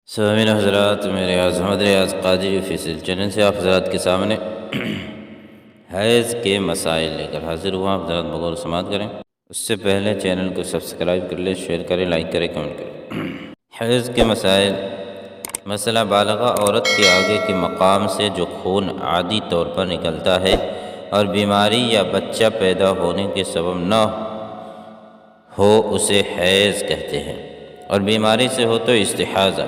سامعین حضرات، میرے احمد ریاض قادری آفیشیل چینل سے آپ حضرات کے سامنے حیض کے مسائل لے کر حاضر ہوا. آپ حضرات بغور سماعت کریں. اس سے پہلے چینل کو سبسکرائب کر لیں، شیئر کریں، لائک کریں، کمنٹ کریں. حیض کے مسائل. مسئلہ بالغہ عورت کے آگے کے مقام سے جو خون عادی طور پر نکلتا ہے اور بیماری یا بچہ پیدا ہونے کے سبب نہ ہو اسے حیض کہتے ہیں، اور بیماری سے ہو تو استحاضہ،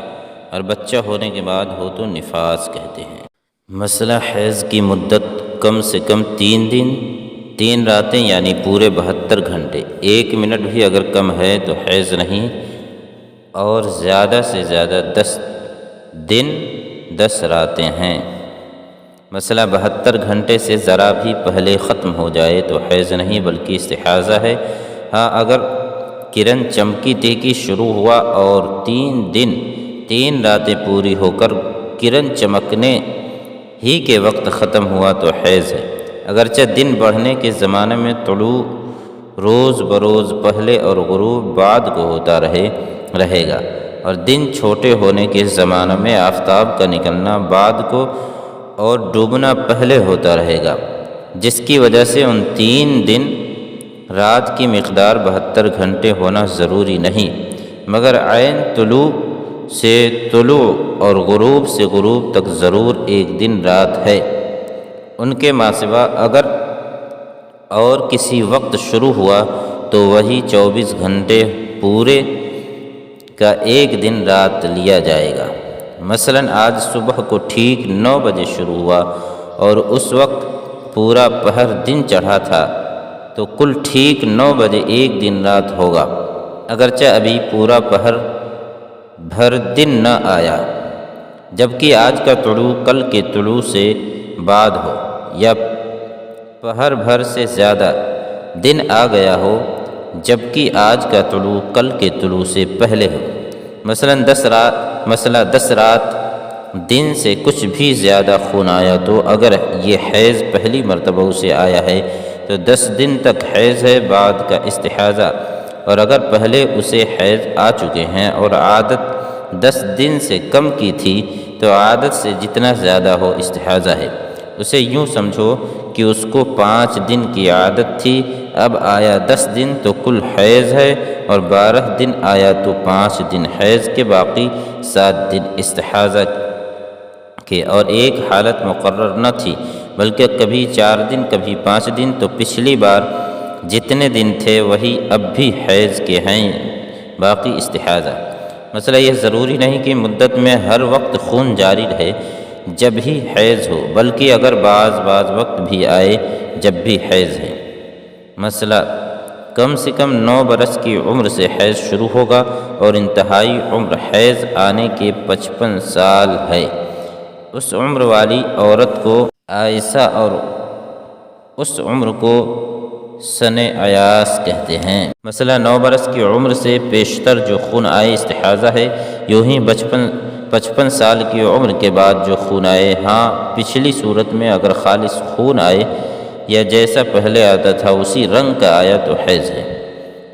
اور بچہ ہونے کے بعد ہو تو نفاس کہتے ہیں. مسئلہ حیض کی مدت کم سے کم 3 دن 3 راتیں یعنی پورے 72 گھنٹے. 1 منٹ بھی اگر کم ہے تو حیض نہیں، اور زیادہ سے زیادہ 10 دن 10 راتیں ہیں. مسئلہ 72 گھنٹے سے ذرا بھی پہلے ختم ہو جائے تو حیض نہیں بلکہ استحاضہ ہے. ہاں، اگر کرن چمکی تیکی شروع ہوا اور 3 دن 3 راتیں پوری ہو کر کرن چمکنے ہی کے وقت ختم ہوا تو حیض ہے. اگرچہ دن بڑھنے کے زمانے میں طلوع روز بروز پہلے اور غروب بعد کو ہوتا رہے گا، اور دن چھوٹے ہونے کے زمانے میں آفتاب کا نکلنا بعد کو اور ڈوبنا پہلے ہوتا رہے گا، جس کی وجہ سے ان 3 دن رات کی مقدار 72 گھنٹے ہونا ضروری نہیں، مگر عین طلوع سے طلوع اور غروب سے غروب تک ضرور 1 دن رات ہے. ان کے ماں سوا اگر اور کسی وقت شروع ہوا تو وہی 24 گھنٹے پورے کا 1 دن رات لیا جائے گا. مثلاً آج صبح کو ٹھیک 9 بجے شروع ہوا اور اس وقت پورا پہر دن چڑھا تھا تو کل ٹھیک 9 بجے 1 دن رات ہوگا، اگرچہ ابھی پورا پہر بھر دن نہ آیا. جبکہ آج کا طلوع کل کے طلوع سے بعد ہو یا پہر بھر سے زیادہ دن آ گیا ہو، جبکہ آج کا طلوع کل کے طلوع سے پہلے ہو. مثلاً 10 رات دن سے کچھ بھی زیادہ خون آیا تو اگر یہ حیض پہلی مرتبہ اسے آیا ہے تو 10 دن تک حیض ہے، بعد کا استحاضہ. اور اگر پہلے اسے حیض آ چکے ہیں اور عادت 10 دن سے کم کی تھی تو عادت سے جتنا زیادہ ہو استحاضہ ہے. اسے یوں سمجھو کہ اس کو 5 دن کی عادت تھی، اب آیا 10 دن تو کل حیض ہے، اور 12 دن آیا تو 5 دن حیض کے، باقی 7 دن استحاضہ کے. اور ایک حالت مقرر نہ تھی بلکہ کبھی 4 دن کبھی 5 دن، تو پچھلی بار جتنے دن تھے وہی اب بھی حیض کے ہیں، باقی استحاضہ. مسئلہ یہ ضروری نہیں کہ مدت میں ہر وقت خون جاری رہے جب ہی حیض ہو، بلکہ اگر بعض وقت بھی آئے جب بھی حیض ہے. مسئلہ کم سے کم 9 برس کی عمر سے حیض شروع ہوگا اور انتہائی عمر حیض آنے کے 55 سال ہے. اس عمر والی عورت کو عائسہ اور اس عمر کو سن عیاس کہتے ہیں. مسئلہ 9 برس کی عمر سے پیشتر جو خون آئے استحاضہ ہے. یوں ہی 55 سال کی عمر کے بعد جو خون آئے، ہاں پچھلی صورت میں اگر خالص خون آئے یا جیسا پہلے آتا تھا اسی رنگ کا آیا تو حیض ہے.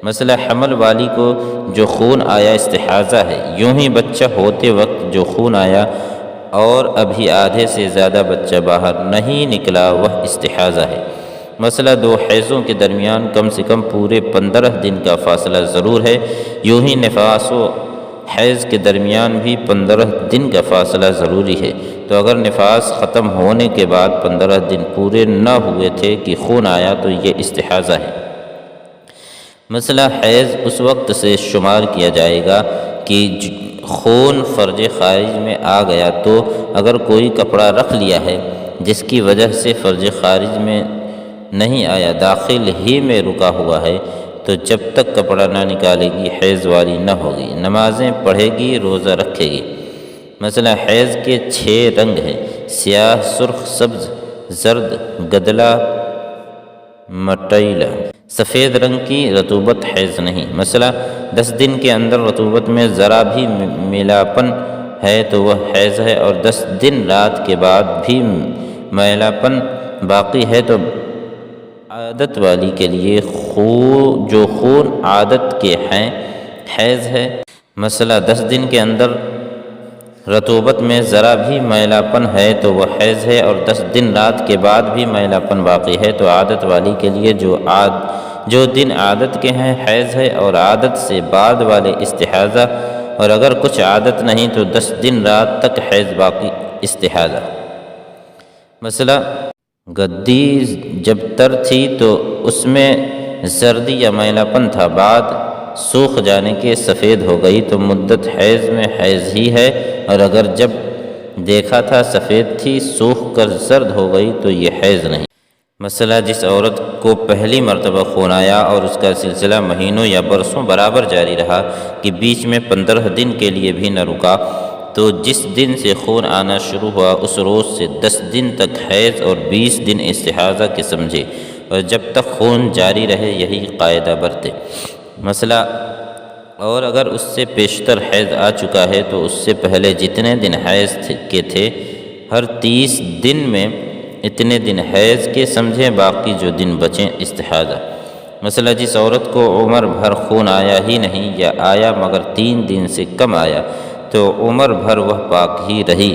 مسئلہ حمل والی کو جو خون آیا استحاضہ ہے. یوں ہی بچہ ہوتے وقت جو خون آیا اور ابھی آدھے سے زیادہ بچہ باہر نہیں نکلا وہ استحاضہ ہے. مسئلہ 2 حیضوں کے درمیان کم سے کم پورے 15 دن کا فاصلہ ضرور ہے. یوں ہی نفاس و حیض کے درمیان بھی 15 دن کا فاصلہ ضروری ہے. تو اگر نفاس ختم ہونے کے بعد 15 دن پورے نہ ہوئے تھے کہ خون آیا تو یہ استحاضہ ہے. مسئلہ حیض اس وقت سے شمار کیا جائے گا کہ خون فرج خارج میں آ گیا. تو اگر کوئی کپڑا رکھ لیا ہے جس کی وجہ سے فرج خارج میں نہیں آیا، داخل ہی میں رکا ہوا ہے، تو جب تک کپڑا نہ نکالے گی حیض والی نہ ہوگی. نمازیں پڑھے گی، روزہ رکھے گی. مثلا حیض کے 6 رنگ ہیں: سیاہ، سرخ، سبز، زرد، گدلا، مٹیلا. سفید رنگ کی رطوبت حیض نہیں. مثلا 10 دن کے اندر رطوبت میں ذرا بھی میلاپن ہے تو وہ حیض ہے، اور 10 دن رات کے بعد بھی میلاپن باقی ہے تو عادت والی کے لیے جو خون عادت کے ہیں حیض ہے. مسئلہ 10 دن کے اندر رطوبت میں ذرا بھی میلا پن ہے تو وہ حیض ہے، اور 10 دن رات کے بعد بھی میلا پن باقی ہے تو عادت والی کے لیے جو دن عادت کے ہیں حیض ہے، اور عادت سے بعد والے استحاضہ، اور اگر کچھ عادت نہیں تو 10 دن رات تک حیض باقی استحاضہ۔ مسئلہ گدی جب تر تھی تو اس میں زردی یا میلا پن تھا، بعد سوکھ جانے کے سفید ہو گئی تو مدت حیض میں حیض ہی ہے، اور اگر جب دیکھا تھا سفید تھی سوکھ کر زرد ہو گئی تو یہ حیض نہیں۔ مسئلہ جس عورت کو پہلی مرتبہ خون آیا اور اس کا سلسلہ مہینوں یا برسوں برابر جاری رہا کہ بیچ میں 15 دن کے لیے بھی نہ رکا، تو جس دن سے خون آنا شروع ہوا اس روز سے 10 دن تک حیض اور 20 دن استحاضہ کے سمجھے، اور جب تک خون جاری رہے یہی قاعدہ برتے۔ مسئلہ اور اگر اس سے پیشتر حیض آ چکا ہے تو اس سے پہلے جتنے دن حیض کے تھے ہر 30 دن میں اتنے دن حیض کے سمجھیں، باقی جو دن بچیں استحاضہ۔ مسئلہ جس عورت کو عمر بھر خون آیا ہی نہیں یا آیا مگر 3 دن سے کم آیا تو عمر بھر وہ پاک ہی رہی،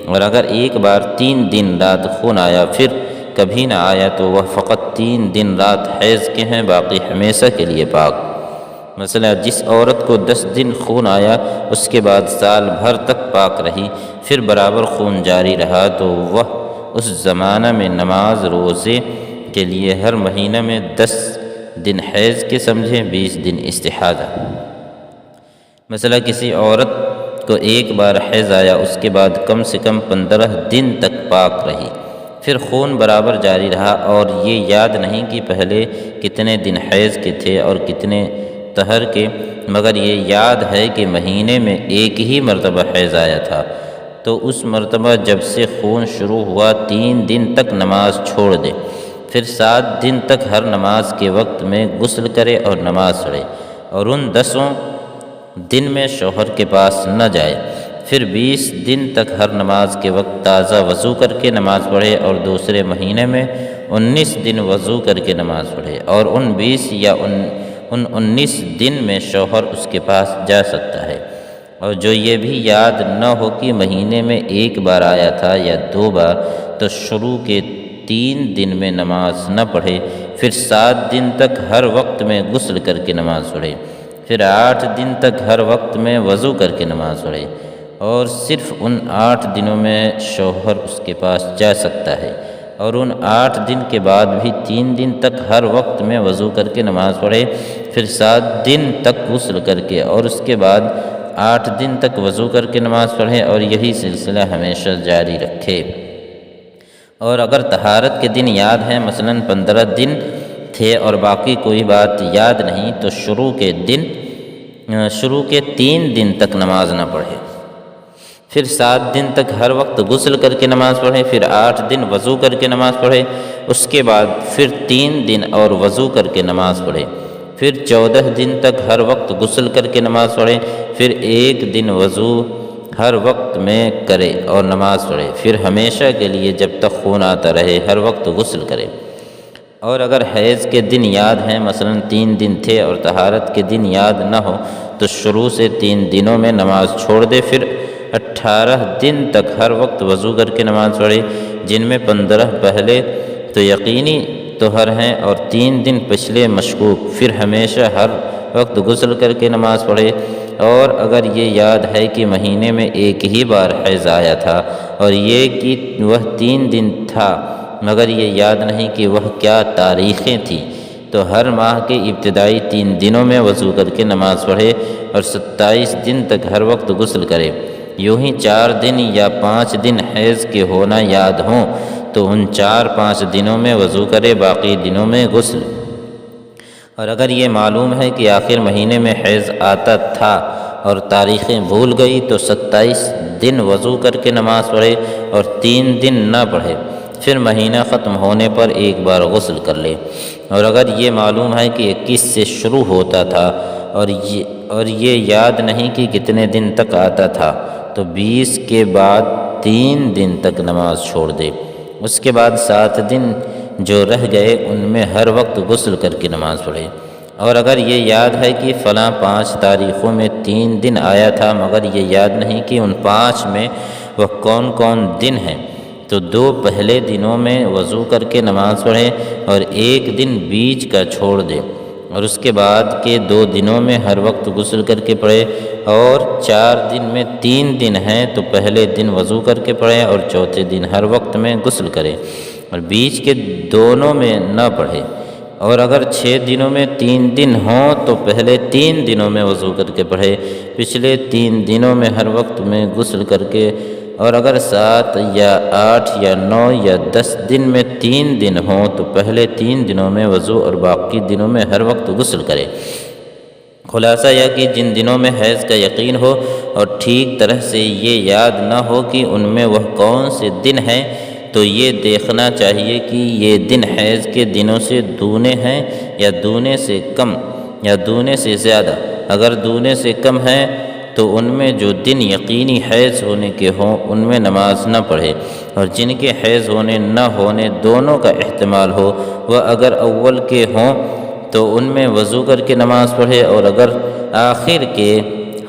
اور اگر ایک بار 3 دن رات خون آیا پھر کبھی نہ آیا تو وہ فقط 3 دن رات حیض کے ہیں، باقی ہمیشہ کے لیے پاک۔ مسئلہ جس عورت کو 10 دن خون آیا اس کے بعد سال بھر تک پاک رہی پھر برابر خون جاری رہا تو وہ اس زمانہ میں نماز روزے کے لیے ہر مہینہ میں 10 دن حیض کے سمجھیں، 20 دن استحاضہ۔ مسئلہ کسی عورت کو ایک بار حیض آیا اس کے بعد کم سے کم 15 دن تک پاک رہی پھر خون برابر جاری رہا، اور یہ یاد نہیں کہ پہلے کتنے دن حیض کے تھے اور کتنے طہر کے، مگر یہ یاد ہے کہ مہینے میں ایک ہی مرتبہ حیض آیا تھا، تو اس مرتبہ جب سے خون شروع ہوا 3 دن تک نماز چھوڑ دے، پھر 7 دن تک ہر نماز کے وقت میں غسل کرے اور نماز پڑھے، اور ان 10 دن میں شوہر کے پاس نہ جائے، پھر 20 دن تک ہر نماز کے وقت تازہ وضو کر کے نماز پڑھے، اور دوسرے مہینے میں 19 دن وضو کر کے نماز پڑھے، اور ان 20 یا ان 19 دن میں شوہر اس کے پاس جا سکتا ہے، اور جو یہ بھی یاد نہ ہو کہ مہینے میں ایک بار آیا تھا یا 2 بار تو شروع کے 3 دن میں نماز نہ پڑھے، پھر 7 دن تک ہر وقت میں غسل کر کے نماز پڑھے، پھر 8 دن تک ہر وقت میں وضو کر کے نماز پڑھے، اور صرف ان 8 دنوں میں شوہر اس کے پاس جا سکتا ہے، اور ان 8 دن کے بعد بھی 3 دن تک ہر وقت میں وضو کر کے نماز پڑھے، پھر 7 دن تک غسل کر کے، اور اس کے بعد 8 دن تک وضو کر کے نماز پڑھے، اور یہی سلسلہ ہمیشہ جاری رکھے۔ اور اگر طہارت کے دن یاد ہیں، مثلاً 15 دن تھے اور باقی کوئی بات یاد نہیں، تو شروع کے 3 دن تک نماز نہ پڑھے، پھر 7 دن تک ہر وقت غسل کر کے نماز پڑھے، پھر 8 دن وضو کر کے نماز پڑھے، اس کے بعد پھر 3 دن اور وضو کر کے نماز پڑھے، پھر 14 دن تک ہر وقت غسل کر کے نماز پڑھے، پھر 1 دن وضو ہر وقت میں کرے اور نماز پڑھے، پھر ہمیشہ کے لیے جب تک خون آتا رہے ہر وقت غسل کرے۔ اور اگر حیض کے دن یاد ہیں، مثلاً 3 دن تھے اور طہارت کے دن یاد نہ ہو تو شروع سے 3 دنوں میں نماز چھوڑ دے، پھر 18 دن تک ہر وقت وضو کر کے نماز پڑھے، جن میں 15 پہلے تو یقینی طہر ہیں اور 3 دن پچھلے مشکوک، پھر ہمیشہ ہر وقت غسل کر کے نماز پڑھے۔ اور اگر یہ یاد ہے کہ مہینے میں ایک ہی بار حیض آیا تھا اور یہ کہ وہ 3 دن تھا، مگر یہ یاد نہیں کہ وہ کیا تاریخیں تھیں، تو ہر ماہ کے ابتدائی 3 دنوں میں وضو کر کے نماز پڑھے اور 27 دن تک ہر وقت غسل کرے۔ یوں ہی 4 دن یا 5 دن حیض کے ہونا یاد ہوں تو ان 4-5 دنوں میں وضو کرے، باقی دنوں میں غسل۔ اور اگر یہ معلوم ہے کہ آخر مہینے میں حیض آتا تھا اور تاریخیں بھول گئی تو 27 دن وضو کر کے نماز پڑھے اور 3 دن نہ پڑھے، پھر مہینہ ختم ہونے پر ایک بار غسل کر لے۔ اور اگر یہ معلوم ہے کہ 21 سے شروع ہوتا تھا اور یہ یاد نہیں کہ کتنے دن تک آتا تھا تو 20 کے بعد 3 دن تک نماز چھوڑ دے، اس کے بعد 7 دن جو رہ گئے ان میں ہر وقت غسل کر کے نماز پڑھے۔ اور اگر یہ یاد ہے کہ فلاں 5 تاریخوں میں 3 دن آیا تھا مگر یہ یاد نہیں کہ ان 5 میں وہ کون کون دن ہیں، تو 2 پہلے دنوں میں وضو کر کے نماز پڑھے اور 1 دن بیچ کا چھوڑ دے، اور اس کے بعد کے 2 دنوں میں ہر وقت غسل کر کے پڑھے، اور 4 دن میں 3 دن ہیں تو پہلے دن وضو کر کے پڑھے اور چوتھے دن ہر وقت میں غسل کرے اور بیچ کے دونوں میں نہ پڑھے۔ اور اگر 6 دنوں میں 3 دن ہوں تو پہلے 3 دنوں میں وضو کر کے پڑھے، پچھلے 3 دنوں میں ہر وقت میں غسل کر کے، اور اگر 7 یا 8 یا 9 یا 10 دن میں 3 دن ہوں تو پہلے 3 دنوں میں وضو اور باقی دنوں میں ہر وقت غسل کرے۔ خلاصہ یہ کہ جن دنوں میں حیض کا یقین ہو اور ٹھیک طرح سے یہ یاد نہ ہو کہ ان میں وہ کون سے دن ہیں، تو یہ دیکھنا چاہیے کہ یہ دن حیض کے دنوں سے دونے ہیں یا دونے سے کم یا دونے سے زیادہ۔ اگر دونے سے کم ہیں تو ان میں جو دن یقینی حیض ہونے کے ہوں ان میں نماز نہ پڑھے، اور جن کے حیض ہونے نہ ہونے دونوں کا احتمال ہو وہ اگر اول کے ہوں تو ان میں وضو کر کے نماز پڑھے، اور اگر آخر کے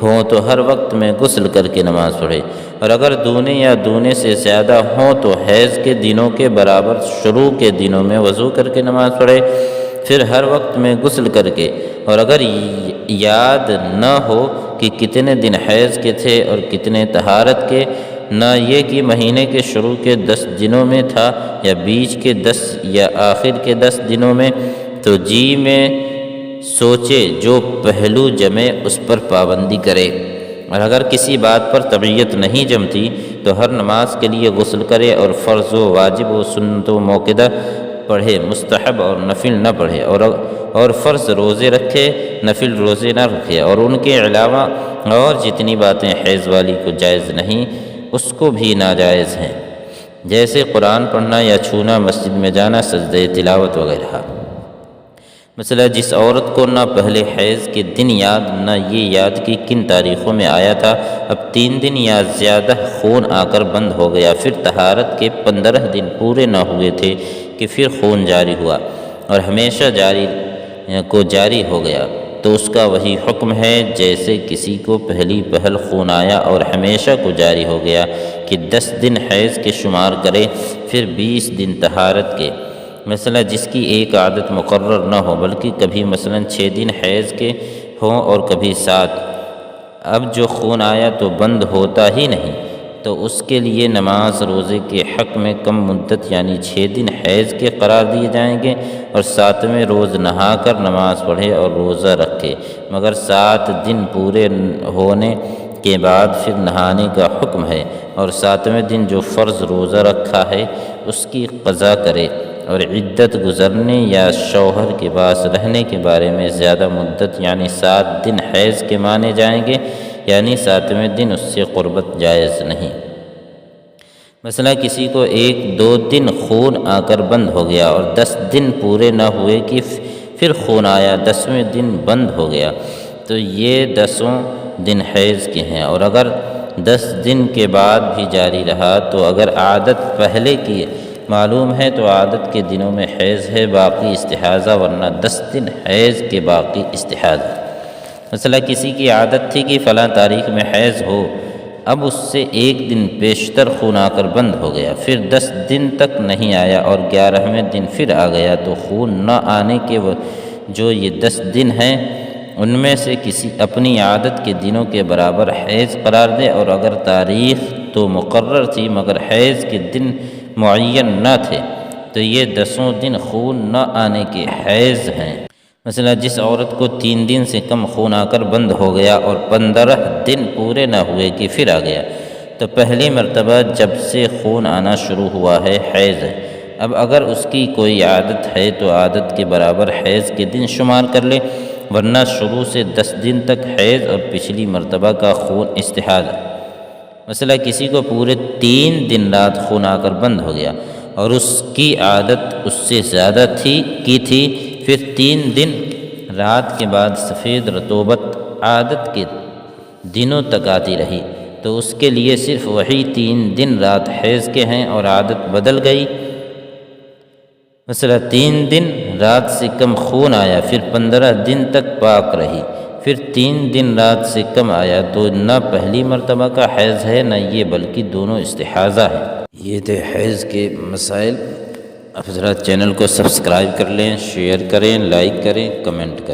ہوں تو ہر وقت میں غسل کر کے نماز پڑھے، اور اگر دونے یا دونے سے زیادہ ہوں تو حیض کے دنوں کے برابر شروع کے دنوں میں وضو کر کے نماز پڑھے، پھر ہر وقت میں غسل کر کے، اور اگر یاد نہ ہو کہ کتنے دن حیض کے تھے اور کتنے طہارت کے، نہ یہ کہ مہینے کے شروع کے 10 دنوں میں تھا یا بیچ کے 10 یا آخر کے 10 دنوں میں، تو جی میں سوچے جو پہلو جمے اس پر پابندی کرے، اور اگر کسی بات پر طبیعت نہیں جمتی تو ہر نماز کے لیے غسل کرے اور فرض و واجب و سنت و موقدہ پڑھے، مستحب اور نفل نہ پڑھے، اور فرض روزے رکھے، نفل روزے نہ رکھے، اور ان کے علاوہ اور جتنی باتیں حیض والی کو جائز نہیں اس کو بھی ناجائز ہیں، جیسے قرآن پڑھنا یا چھونا، مسجد میں جانا، سجدہ تلاوت وغیرہ۔ مثلا جس عورت کو نہ پہلے حیض کے دن یاد نہ یہ یاد کہ کن تاریخوں میں آیا تھا، اب 3 دن یا زیادہ خون آ کر بند ہو گیا، پھر طہارت کے 15 دن پورے نہ ہوئے تھے کہ پھر خون جاری ہوا اور ہمیشہ جاری ہو گیا، تو اس کا وہی حکم ہے جیسے کسی کو پہلی پہل خون آیا اور ہمیشہ کو جاری ہو گیا کہ 10 دن حیض کے شمار کرے، پھر 20 دن طہارت کے۔ مثلا جس کی ایک عادت مقرر نہ ہو بلکہ کبھی مثلا 6 دن حیض کے ہوں اور کبھی 7، اب جو خون آیا تو بند ہوتا ہی نہیں، تو اس کے لیے نماز روزے کے حق میں کم مدت یعنی 6 دن حیض کے قرار دیے جائیں گے، اور 7ویں روز نہا کر نماز پڑھے اور روزہ رکھے، مگر 7 دن پورے ہونے کے بعد پھر نہانے کا حکم ہے، اور 7ویں دن جو فرض روزہ رکھا ہے اس کی قضا کرے، اور عدت گزرنے یا شوہر کے پاس رہنے کے بارے میں زیادہ مدت یعنی 7 دن حیض کے مانے جائیں گے، یعنی 7ویں دن اس سے قربت جائز نہیں۔ مثلا کسی کو 1-2 دن خون آ کر بند ہو گیا اور 10 دن پورے نہ ہوئے کہ پھر خون آیا، 10ویں دن بند ہو گیا، تو یہ 10 دن حیض کے ہیں، اور اگر 10 دن کے بعد بھی جاری رہا تو اگر عادت پہلے کی معلوم ہے تو عادت کے دنوں میں حیض ہے، باقی استحاضہ، ورنہ 10 دن حیض کے باقی استحاضہ۔ مثلا کسی کی عادت تھی کہ فلاں تاریخ میں حیض ہو، اب اس سے 1 دن بیشتر خون آ کر بند ہو گیا، پھر 10 دن تک نہیں آیا اور 11ویں دن پھر آ گیا، تو خون نہ آنے کے جو یہ 10 دن ہیں ان میں سے کسی اپنی عادت کے دنوں کے برابر حیض قرار دے، اور اگر تاریخ تو مقرر تھی مگر حیض کے دن معین نہ تھے تو یہ 10 دن خون نہ آنے کے حیض ہیں۔ مثلا جس عورت کو 3 دن سے کم خون آ کر بند ہو گیا اور 15 دن پورے نہ ہوئے کہ پھر آ گیا، تو پہلی مرتبہ جب سے خون آنا شروع ہوا ہے حیض ہے۔ اب اگر اس کی کوئی عادت ہے تو عادت کے برابر حیض کے دن شمار کر لے، ورنہ شروع سے 10 دن تک حیض اور پچھلی مرتبہ کا خون استحاضہ۔ مثلا کسی کو پورے 3 دن رات خون آ کر بند ہو گیا اور اس کی عادت اس سے زیادہ تھی، پھر 3 دن رات کے بعد سفید رطوبت عادت کے دنوں تک آتی رہی، تو اس کے لیے صرف وہی 3 دن رات حیض کے ہیں اور عادت بدل گئی۔ مثلا 3 دن رات سے کم خون آیا پھر 15 دن تک پاک رہی، پھر 3 دن رات سے کم آیا تو نہ پہلی مرتبہ کا حیض ہے نہ یہ، بلکہ دونوں استحاضہ ہے۔ یہ تھے حیض کے مسائل۔ آپ حضرات چینل کو سبسکرائب کر لیں، شیئر کریں، لائک کریں، کمنٹ کریں۔